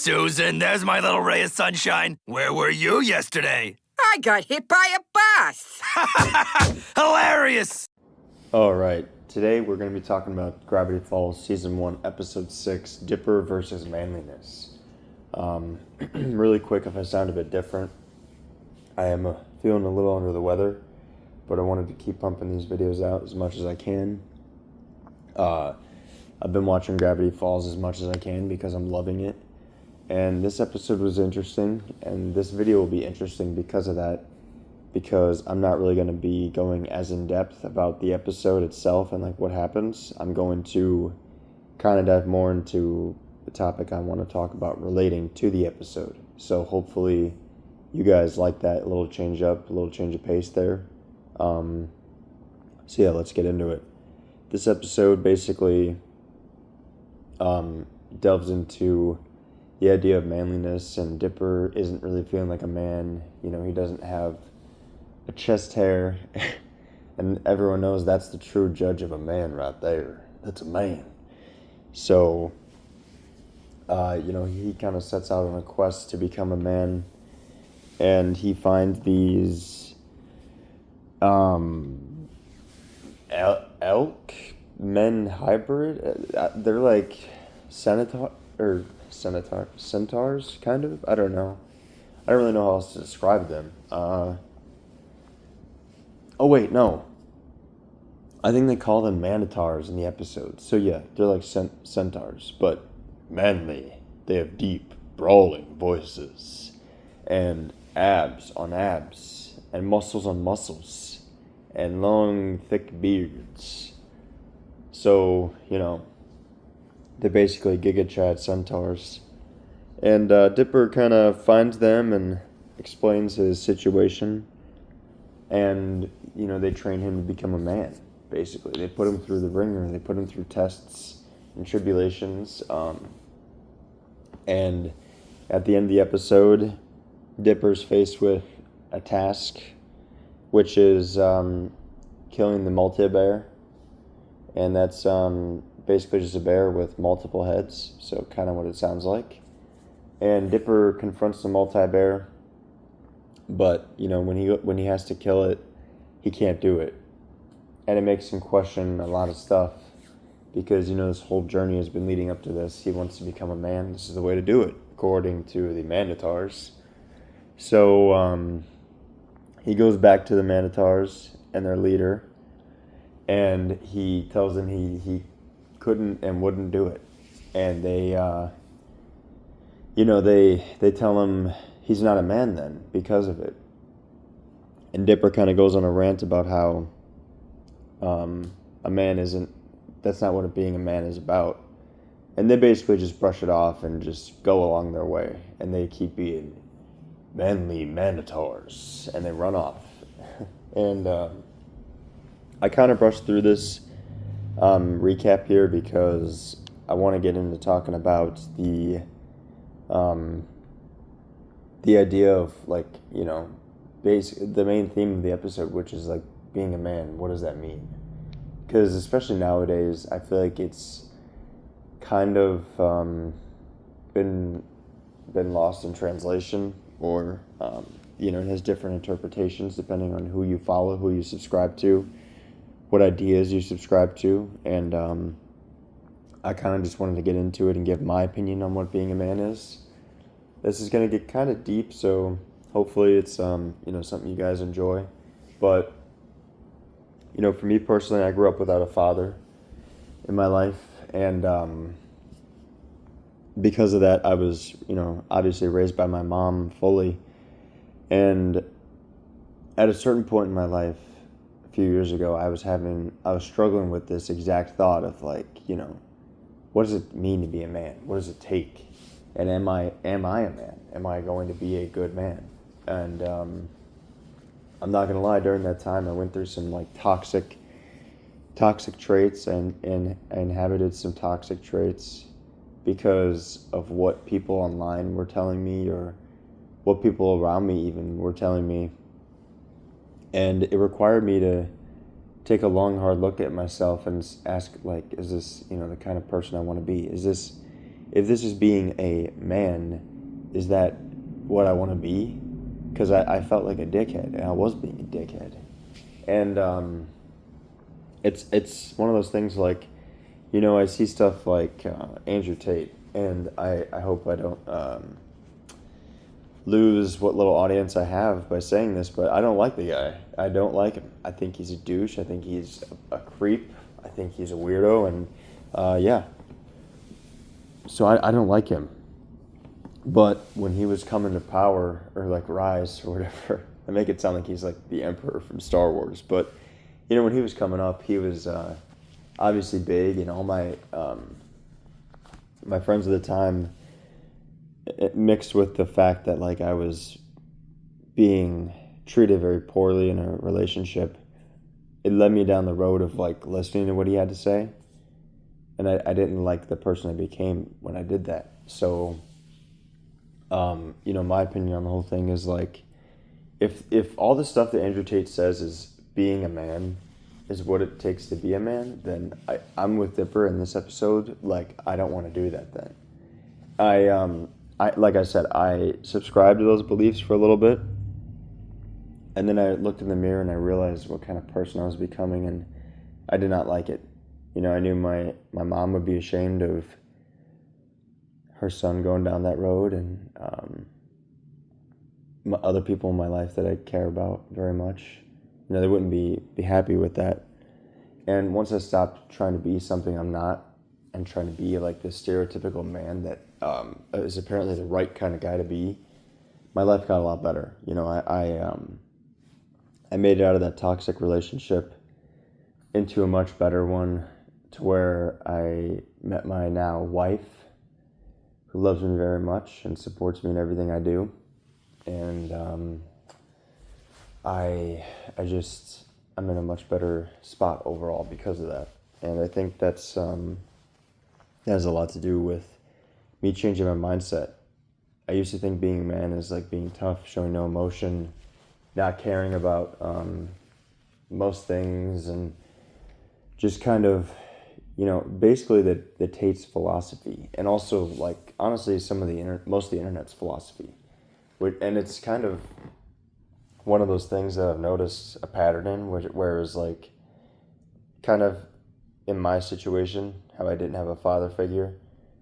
Susan, there's my little ray of sunshine. Where were you yesterday? I got hit by a bus. Hilarious! Alright, today we're going to be talking about Gravity Falls Season 1, Episode 6, Dipper versus Manliness. Really quick, if I sound a bit different, I am feeling a little under the weather, but I wanted to keep pumping these videos out as much as I can. I've been watching Gravity Falls as much as I can because I'm loving it. And this episode was interesting, and this video will be interesting because of that, because I'm not really going to be going as in-depth about the episode itself and like what happens. I'm going to kind of dive more into the topic I want to talk about relating to the episode. So hopefully you guys like that little change up, a little change of pace there. So yeah, let's get into it. This episode basically delves into the idea of manliness, and Dipper isn't really feeling like a man. You know, he doesn't have a chest hair, and everyone knows that's the true judge of a man right there. That's a man. So, he kind of sets out on a quest to become a man, and he finds these elk men hybrid. They're like centaurs, kind of. I don't know. I don't really know how else to describe them. Oh wait, no. I think they call them manitars in the episode. So yeah, they're like centaurs, but manly. They have deep, brawling voices, and abs on abs, and muscles on muscles, and long, thick beards. So, they're basically Giga Chad centaurs. And Dipper kind of finds them and explains his situation. And, they train him to become a man, basically. They put him through the ringer. They put him through tests and tribulations. And at the end of the episode, Dipper's faced with a task, which is killing the multi-bear. And that's basically just a bear with multiple heads, so kind of what it sounds like. And Dipper confronts the multi-bear, but when he has to kill it, he can't do it, and it makes him question a lot of stuff, because this whole journey has been leading up to this. He wants to become a man. This is the way to do it, according to the Manitars. So he goes back to the Manitars and their leader, and he tells them he couldn't and wouldn't do it. And they, they tell him he's not a man then because of it. And Dipper kind of goes on a rant about how a man that's not what being a man is about. And they basically just brush it off and just go along their way. And they keep being manly manitars, and they run off. And I kind of brushed through this recap here because I want to get into talking about the idea of the main theme of the episode, which is like being a man. What does that mean? Because especially nowadays, I feel like it's kind of been lost in translation, or it has different interpretations depending on who you follow, who you subscribe to, what ideas you subscribe to. And I kind of just wanted to get into it and give my opinion on what being a man is. This is going to get kind of deep, so hopefully it's something you guys enjoy. But for me personally, I grew up without a father in my life, and because of that, I was obviously raised by my mom fully. And at a certain point in my life, a few years ago, I was struggling with this exact thought of what does it mean to be a man? What does it take? And am I a man? Am I going to be a good man? And I'm not gonna lie, during that time I went through some toxic traits, and I inhabited some toxic traits because of what people online were telling me, or what people around me even were telling me. And it required me to take a long, hard look at myself and ask, is this, the kind of person I want to be? Is this if this is being a man, is that what I want to be? Because I felt like a dickhead, and I was being a dickhead. And it's one of those things like, I see stuff like Andrew Tate, and I hope I don't lose what little audience I have by saying this, but I don't like the guy. I don't like him. I think he's a douche. I think he's a creep. I think he's a weirdo, and yeah. So I don't like him. But when he was coming to power, or like rise, or whatever, I make it sound like he's like the Emperor from Star Wars, but when he was coming up, he was obviously big, and all my my friends at the time, it mixed with the fact that like I was being treated very poorly in a relationship, it led me down the road of like listening to what he had to say, and I didn't like the person I became when I did that. So my opinion on the whole thing is like, if all the stuff that Andrew Tate says is being a man is what it takes to be a man, then I'm with Dipper in this episode. Like, I don't want to do that then. I like I said, I subscribed to those beliefs for a little bit, and then I looked in the mirror and I realized what kind of person I was becoming, and I did not like it. I knew my mom would be ashamed of her son going down that road, and other people in my life that I care about very much, they wouldn't be happy with that. And once I stopped trying to be something I'm not, and trying to be like this stereotypical man that is apparently the right kind of guy to be, my life got a lot better. I made it out of that toxic relationship into a much better one, to where I met my now wife, who loves me very much and supports me in everything I do. And I'm in a much better spot overall because of that. And I think that has a lot to do with me changing my mindset. I used to think being a man is like being tough, showing no emotion, not caring about most things, and just kind of, basically the Tate's philosophy, and also like honestly some of most of the internet's philosophy. And it's kind of one of those things that I've noticed a pattern in, whereas like kind of in my situation, how I didn't have a father figure,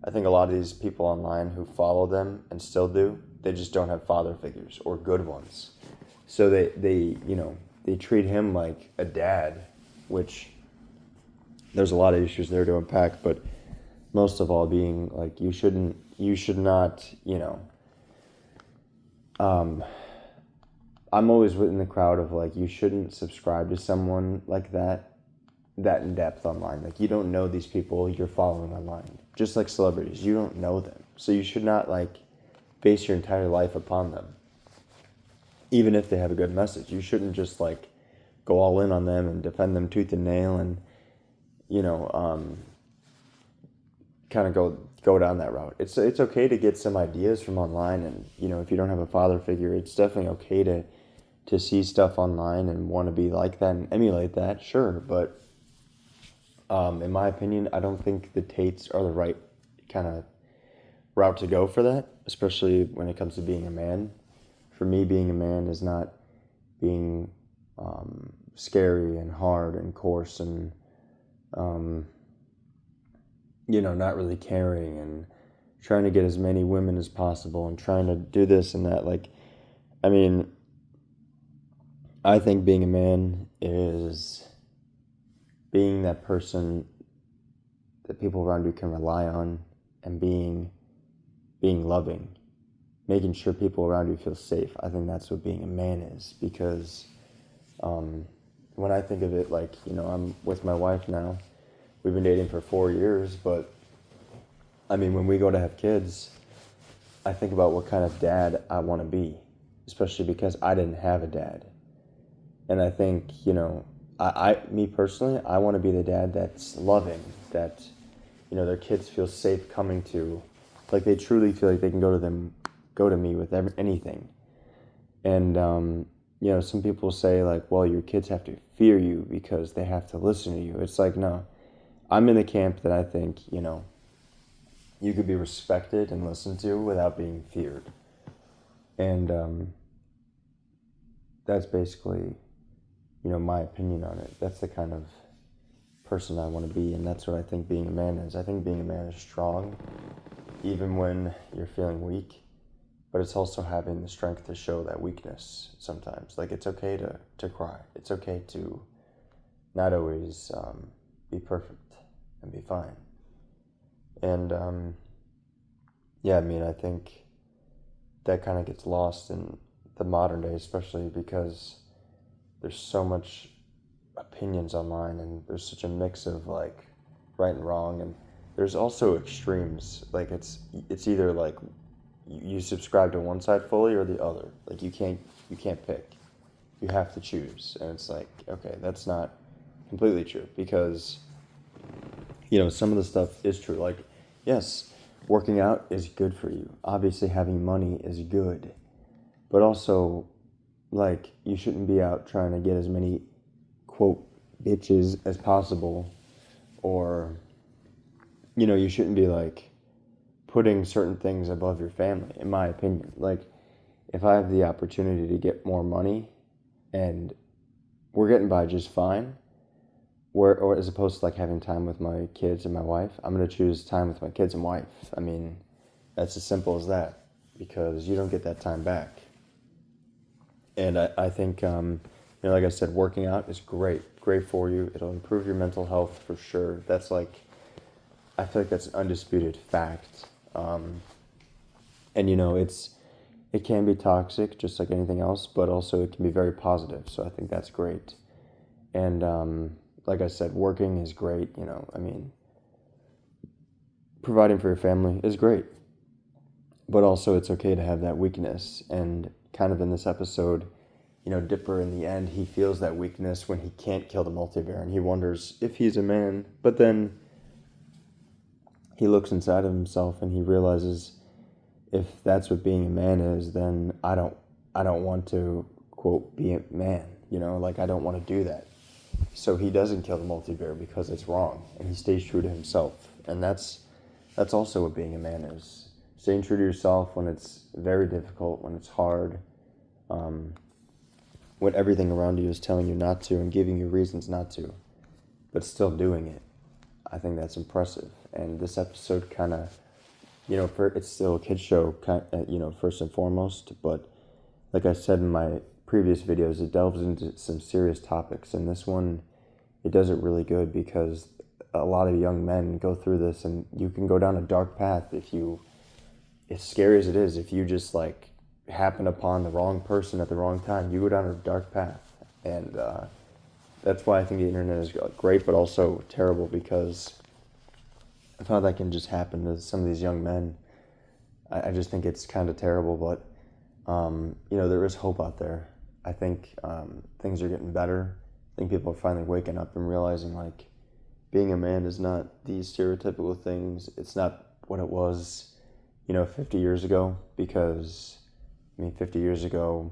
I think a lot of these people online who follow them and still do, they just don't have father figures or good ones. So they treat him like a dad, which there's a lot of issues there to unpack, but most of all being like, you should not, I'm always within the crowd of like, you shouldn't subscribe to someone like that in depth online. Like, you don't know these people you're following online. Just like celebrities, you don't know them. So you should not like base your entire life upon them. Even if they have a good message, you shouldn't just like go all in on them and defend them tooth and nail, and kind of go down that route. It's okay to get some ideas from online, and if you don't have a father figure, it's definitely okay to see stuff online and want to be like that and emulate that, sure. But in my opinion, I don't think the Tates are the right kind of route to go for that, especially when it comes to being a man. For me, being a man is not being scary and hard and coarse and not really caring and trying to get as many women as possible and trying to do this and that. Like, I mean, I think being a man is being that person that people around you can rely on, and being loving, making sure people around you feel safe. I think that's what being a man is, because when I think of it, like, I'm with my wife now. We've been dating for 4 years, but I mean, when we go to have kids, I think about what kind of dad I want to be, especially because I didn't have a dad. And I think, me personally, I want to be the dad that's loving, that, their kids feel safe coming to, like they truly feel like they can go to me with anything. And, some people say like, well, your kids have to fear you because they have to listen to you. It's like, no, I'm in the camp that I think, you could be respected and listened to without being feared. And that's basically, my opinion on it. That's the kind of person I want to be, and that's what I think being a man is. I think being a man is strong, even when you're feeling weak, but it's also having the strength to show that weakness sometimes. Like, it's okay to cry. It's okay to not always be perfect and be fine. And, I think that kind of gets lost in the modern day, especially because there's so much opinions online, and there's such a mix of like right and wrong, and there's also extremes. Like it's either like you subscribe to one side fully or the other. Like you can't pick. You have to choose, and it's like, okay, that's not completely true, because some of the stuff is true. Like, yes, working out is good for you. Obviously having money is good, but also, like, you shouldn't be out trying to get as many quote bitches as possible, or you shouldn't be like putting certain things above your family, in my opinion. Like, if I have the opportunity to get more money and we're getting by just fine, or as opposed to like having time with my kids and my wife, I'm going to choose time with my kids and wife. I mean, that's as simple as that, because you don't get that time back. And I think, like I said, working out is great for you. It'll improve your mental health for sure. That's like, I feel like that's an undisputed fact. And it can be toxic, just like anything else, but also it can be very positive. So I think that's great. And like I said, working is great. Providing for your family is great, but also it's okay to have that weakness. And kind of in this episode, Dipper, in the end, he feels that weakness when he can't kill the multi-bear, and he wonders if he's a man. But then he looks inside of himself and he realizes, if that's what being a man is, then I don't want to, quote, be a man. Like, I don't want to do that. So he doesn't kill the multi-bear because it's wrong, and he stays true to himself. And that's also what being a man is. Staying true to yourself when it's very difficult, when it's hard, when everything around you is telling you not to and giving you reasons not to, but still doing it. I think that's impressive. And this episode kind of, it's still a kid's show, first and foremost, but like I said in my previous videos, it delves into some serious topics, and this one, it does it really good, because a lot of young men go through this, and you can go down a dark path as scary as it is, if you just like happen upon the wrong person at the wrong time, you go down a dark path. And that's why I think the internet is great, but also terrible, because I found that can just happen to some of these young men. I just think it's kind of terrible, but there is hope out there. I think things are getting better. I think people are finally waking up and realizing, like, being a man is not these stereotypical things. It's not what it was, 50 years ago, because 50 years ago,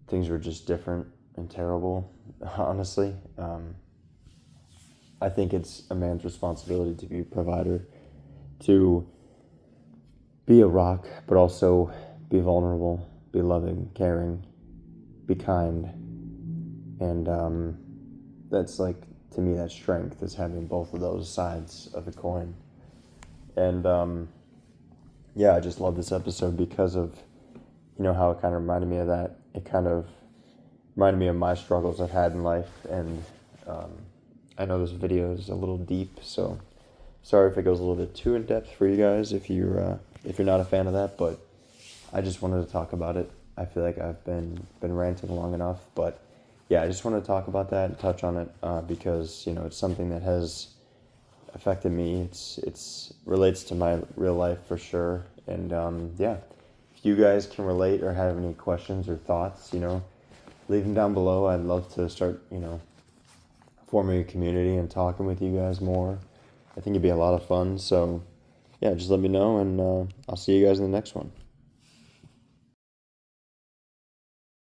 things were just different and terrible, honestly. I think it's a man's responsibility to be a provider, to be a rock, but also be vulnerable, be loving, caring, be kind. And that's like, to me, that strength is having both of those sides of the coin. And I just love this episode because of how it kind of reminded me of that. It kind of reminded me of my struggles I've had in life, and I know this video is a little deep, so sorry if it goes a little bit too in depth for you guys if you're not a fan of that, but I just wanted to talk about it. I feel like I've been ranting long enough, but I just wanted to talk about that and touch on it because it's something that has affected me. It's relates to my real life for sure, and if you guys can relate or have any questions or thoughts, leave them down below. I'd love to start, forming a community and talking with you guys more. I think it'd be a lot of fun. So, just let me know, and I'll see you guys in the next one.